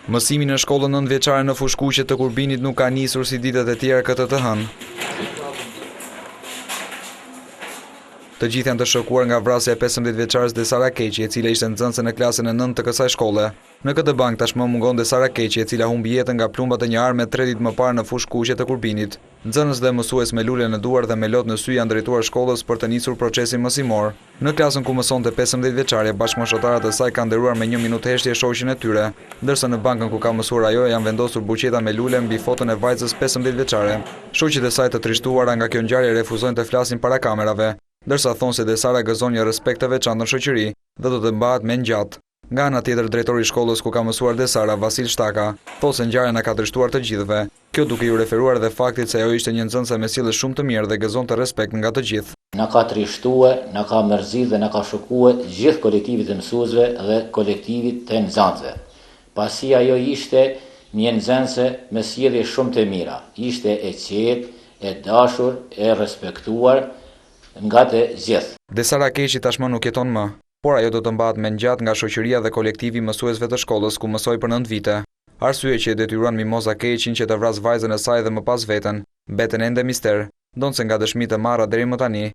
Mësimi në shkollën 9 vjeçare në Fushkuqe të Kurbinit nuk ka nisur si ditët e tjera këtë të hënë. Të gjithë janë të shokuar nga vrasja e 15 vjeçares Desara Keqi, e cila ishte nxënëse në klasën e 9 të kësaj shkolle. Në këtë bank tashmë mungon Desara Keqi, e cila humbi jetën nga plumbat e një arme 3 ditë më parë në Fushkuqe të Kurbinit. Nxënës dhe mësues me lule në duar dhe me lot në sy janë drejtuar shkollës për të nisur procesin mësimor. Në klasën ku mësonte 15 vjeçare, bashkëmoshtarët e saj kanë nderuar me 1 minutë heshtje shoqin e tyre, ndërsa në bankën ku ka mësuar ajo janë vendosur buqeta me lule mbi foton e vajzës 15 vjeçare. Shoqit e saj të trishtuara nga kjo ngjarje refuzojnë të flasin para kamerave, ndërsa thonë se Desara gëzon një respekt të veçantë në shoqëri dhe do të mbahet me ngjatë. Nga ana tjetër, drejtori i shkollës ku ka mësuar Desara, Vasil Shtaka, thotë se ngjarja na ka dështuar të gjithëve. Kjo duke ju referuar edhe faktit se ajo ishte një nxënëse me sjellje shumë të mirë dhe gëzon të respekt nga të gjithë. Na ka trishtuar, na ka mërzit dhe na ka shokuar gjithë kolektivit të mësuesve dhe kolektivit të nxënësve. Pasi ajo ishte një nxënëse me sjellje shumë të mira, ishte e qetë, e dashur, e respektuar nga të gjithë. Desara Keqi tashmë nuk jeton më, por ajo do të mbahet me ngjatë nga shoqëria dhe kolektivi i mësuesve të shkollës ku mësoi për 9 vite. Arsye që e detyruan Mimoza Keqin që të vras vajzën e saj dhe më pas veten, mbeten ende mister, ndonse nga dëshmitë e marra deri më tani,